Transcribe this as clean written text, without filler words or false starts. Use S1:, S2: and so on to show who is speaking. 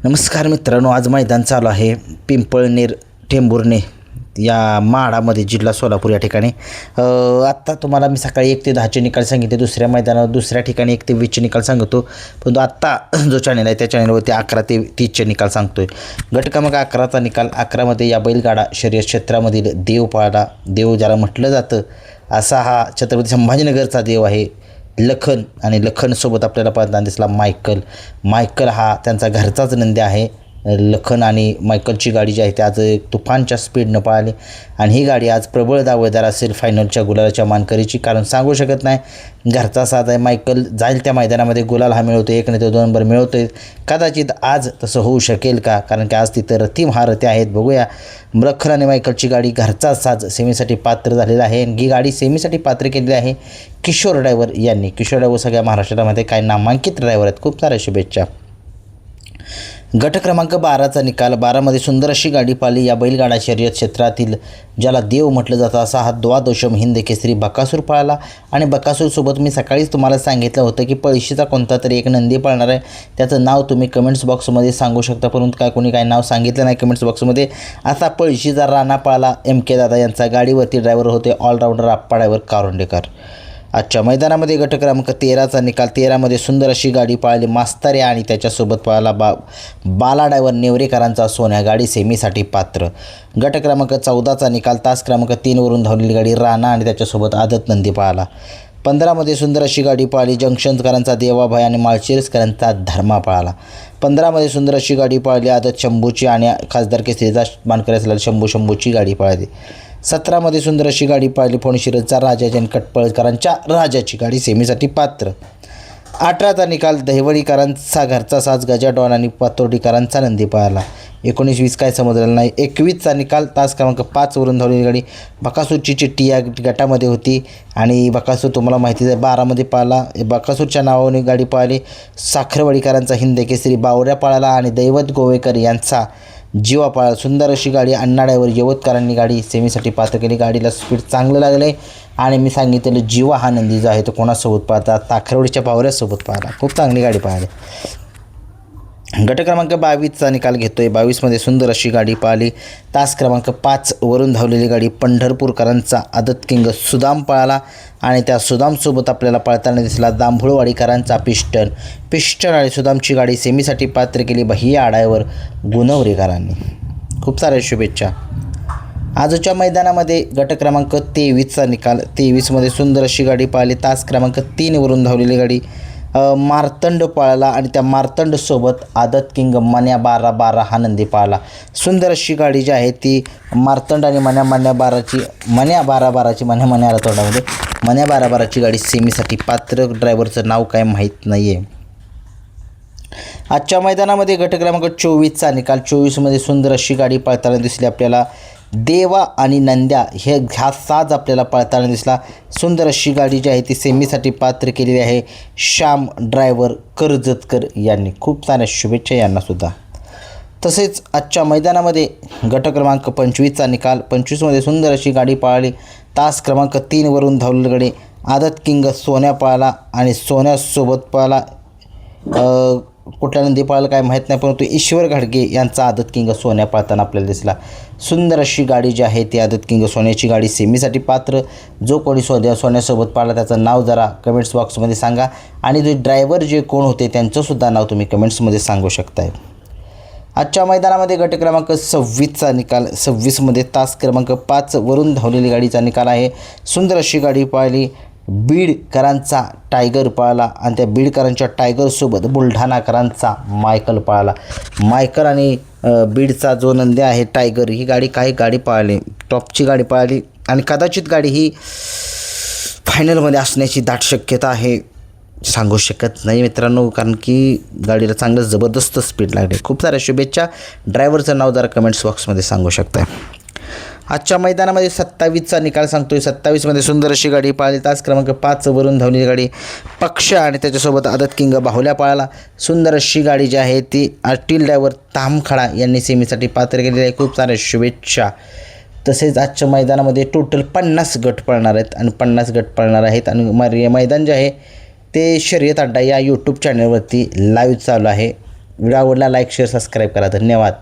S1: नमस्कार मित्रांनो, आज मैदान चालू आहे पिंपळनेर टेंभुर्णे या माडामध्ये, जिल्हा सोलापूर या ठिकाणी. आत्ता तुम्हाला मी सकाळी 1 ते 10चे निकाल सांगितले. दुसऱ्या मैदानावर दुसऱ्या ठिकाणी 1 ते 20चे निकाल सांगतो, परंतु आत्ता जो चॅनल आहे त्या चॅनलवरती 11 ते 30चे निकाल सांगतो आहे. गट क्रमांक 11चा निकाल 11मध्ये या बैलगाडा शर्यत क्षेत्रामधील देव पाळला, देव ज्याला म्हटलं जातं असा हा छत्रपती संभाजीनगरचा देव आहे लखन. आणि लखनसोबत आपल्याला पळताना दिसला मायकल हा त्यांचा घरचाच नंदी आहे. लखन आणि मायकलची गाडी जी आहे ती आज तुफानच्या स्पीडनं पळाली आणि ही गाडी आज प्रबळ दावेदार असेल फायनलच्या गुलालाच्या मानकरीची, कारण सांगू शकत नाही, घरचा साथ आहे. मायकल जाईल त्या मैदानामध्ये गुलाल हा मिळवतो, 1 नाही तर 2 नंबर मिळवतो आहे. कदाचित आज तसं होऊ शकेल का, कारण की आज तिथं रथी महारथी आहेत. बघूया. लखन आणि मायकलची गाडी घरचा साज सेमीसाठी पात्र झालेला आहे आणि ही गाडी सेमीसाठी पात्र केलेली आहे किशोर ड्रायव्हर यांनी. किशोर ड्रायव्हर सगळ्या महाराष्ट्रामध्ये काय नामांकित ड्रायव्हर आहेत. खूप साऱ्या शुभेच्छा. गट क्रमांक 12चा निकाल 12मध्ये सुंदर अशी गाडी पाळली या बैलगाडा शर्यत क्षेत्रातील ज्याला देव म्हटलं जातं असा हा द्वादशम हिंद केसरी बकासूर पळाला. आणि बकासूरसोबत मी सकाळीच तुम्हाला सांगितलं होतं की पळशीचा कोणता तरी एक नंदी पळणार आहे, त्याचं नाव तुम्ही कमेंट्स बॉक्समध्ये सांगू शकता, परंतु काय कोणी काय नाव सांगितलं नाही कमेंट्स बॉक्समध्ये. असा पळशीचा राणा पळाला MK दादा यांचा. गाडीवरती ड्रायव्हर होते ऑलराऊंडर आप्पा ड्रायव्हर कारोंडेकर. आजच्या मैदानामध्ये गट क्रमांक 13चा निकाल 13मध्ये सुंदर अशी गाडी पळाली मास्तर आणि त्याच्यासोबत पळाला बाला ड्रायव्हर नेवरेकरांचा सोन्या. गाडी सेमीसाठी पात्र. गट क्रमांक 14चा निकाल तास क्रमांक 3वरून धावलेली गाडी राणा आणि त्याच्यासोबत आदत नंदी पळाला. 15मध्ये सुंदर अशी गाडी पळाली जंक्शनकरांचा देवाभाई आणि माळशिरसकरांचा धर्मा पळाला. 15मध्ये सुंदर अशी गाडी पळाली आदत शंभूची आणि खासदार केसरीचा मानकरी असलेला शंभूची गाडी पळाली. 17मध्ये सुंदर अशी गाडी पाहिली फोणशिरसचा राजाची आणि कटपळकरांच्या राजाची. गाडी सेमीसाठी पात्र. 18चा निकाल दहिवडीकरांचा घरचा साज गजा डॉन आणि पातोर्डीकरांचा नंदी पळाला. 19-20 काय समजलेलं नाही. 21चा निकाल तास क्रमांक 5वरून धावलेली गाडी बकासूरची चिठ्ठी या गटामध्ये होती आणि बकासूर तुम्हाला माहितीच आहे 12मध्ये पळाला. बकासूरच्या नावाने गाडी पळाली. साखरवाडीकरांचा हिंद केसरी बावऱ्या पळाला आणि दैवत गोवेकर यांचा जीवा पळाला. सुंदर अशी गाडी अण्णा ड्रायव्हर यवतकरांनी गाडी सेमीसाठी पात्र केली. गाडीला स्पीड चांगलं लागलं आहे आणि मी सांगितलेलं जीवा हा नंदी जो आहे तो कोणासोबत पाहता ताखरवडीच्या पावऱ्यासोबत पाहिला. खूप चांगली गाडी पाहिली. गट क्रमांक 22चा निकाल घेतो आहे. 22मध्ये सुंदर अशी गाडी पाहिली तास क्रमांक 5वरून धावलेली गाडी पंढरपूरकरांचा आदत किंग सुदाम पळाला आणि त्या सुदामसोबत आपल्याला पळताना दिसला दांभुळवाडीकरांचा पिस्टन आणि सुदामची गाडी सेमीसाठी पात्र केली भैया आडायवर गुणवरेकरांनी. खूप साऱ्या शुभेच्छा. आजच्या मैदानामध्ये गट क्रमांक 23चा निकाल 23मध्ये सुंदर अशी गाडी पाहिली तास क्रमांक 3वरून धावलेली गाडी मार्तंड पळाला आणि त्या मार्तंडसोबत आदत किंग मन्या 12 हा नंदी पळाला. सुंदर अशी गाडी जी आहे ती मार्तंड आणि मन्या 12ची गाडी सेमीसाठी पात्र. ड्रायव्हरचं नाव काय माहीत नाही आहे. आजच्या मैदानामध्ये गट क्रमांक 24चा निकाल 24मध्ये सुंदर अशी गाडी पळताना दिसली आपल्याला देवा आणि नंद्या हा साज आपल्याला पळताना दिसला. सुंदर अशी गाडी जी आहे ती सेमीसाठी पात्र केलेली आहे श्याम ड्रायव्हर कर्जतकर यांनी. खूप साऱ्या शुभेच्छा यांनासुद्धा. तसेच आजच्या मैदानामध्ये गट क्रमांक 25चा निकाल 25मध्ये सुंदर अशी गाडी पळाली तास क्रमांक 3वरून धावलेली गाडी आदत किंग सोन्या पळाला आणि सोन्यासोबत पळाला कुठल्या नंदी पळाला काय माहीत नाही, परंतु ईश्वर घाडगे यांचा आदत किंग सोन्या पळताना आपल्याला दिसला. सुंदर अशी गाडी जी आहे ती आदत किंग सोन्याची गाडी सेमीसाठी पात्र. जो कोणी सोन्यासोबत पळाला त्याचं नाव जरा कमेंट्स बॉक्समध्ये सांगा आणि जे ड्रायव्हर जे कोण होते त्यांचंसुद्धा नाव तुम्ही कमेंट्समध्ये सांगू शकताय. आजच्या मैदानामध्ये गट क्रमांक 26चा निकाल 26मध्ये तास क्रमांक 5वरून धावलेली गाडीचा निकाल आहे. सुंदर अशी गाडी पळाली बीडकरांचा टायगर पळाला आणि त्या बीडकरांच्या टायगरसोबत बुलढाणाकरांचा मायकल पळाला. मायकल आणि बीडचा जो नंदी आहे टायगर ही गाडी गाडी पळाली, टॉपची गाडी पळाली आणि कदाचित गाडी ही फायनलमध्ये असण्याची दाट शक्यता आहे. सांगू शकत नाही मित्रांनो, कारण की गाडीला चांगलं जबरदस्त स्पीड लागली. खूप साऱ्या शुभेच्छा. ड्रायव्हरचं नाव जरा कमेंट्स बॉक्समध्ये सांगू शकताय. आजच्या मैदानामध्ये 27चा निकाल सांगतोय. 27मध्ये सुंदर अशी गाडी पळाली तास क्रमांक 5वरून धावलेली गाडी पक्ष आणि त्याच्यासोबत आदत किंग बाहुल्या पळाला. सुंदर अशी गाडी जी आहे ती आर्टिल ड्रायव्हर तामखडा यांनी सेमीसाठी पात्र केलेली आहे. खूप साऱ्या शुभेच्छा. तसेच आजच्या मैदानामध्ये टोटल 50 गट पळणार आहेत आणि 50 गट पळणार आहेत आणि मैदान जे आहे ते शर्यत अड्डा या यूट्यूब चॅनलवरती लाईव्ह चालू आहे. व्हिडिओ आवडला लाईक शेअर सबस्क्राईब करा. धन्यवाद.